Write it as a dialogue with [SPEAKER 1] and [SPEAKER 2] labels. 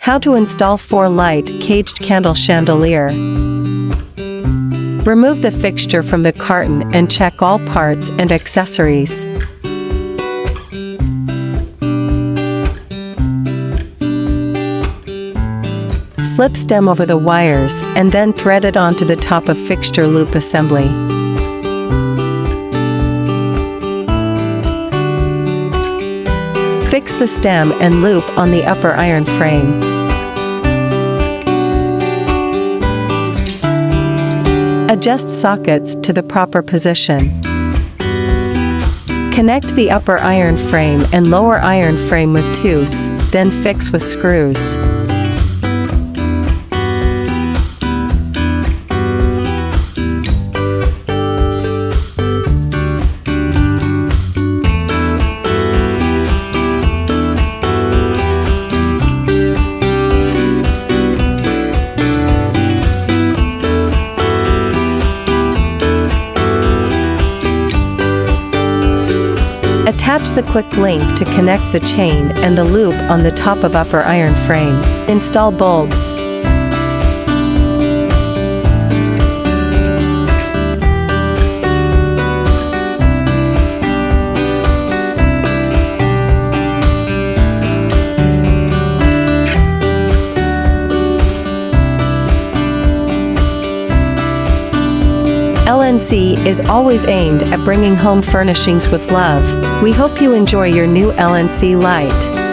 [SPEAKER 1] How to install 4-light caged candle chandelier. Remove the fixture from the carton and check all parts and accessories. Slip stem over the wires and then thread it onto the top of fixture loop assembly. Fix the stem and loop on the upper iron frame. Adjust sockets to the proper position. Connect the upper iron frame and lower iron frame with tubes, then fix with screws. Attach the quick link to connect the chain and the loop on the top of upper iron frame. Install bulbs. LNC is always aimed at bringing home furnishings with love. We hope you enjoy your new LNC light.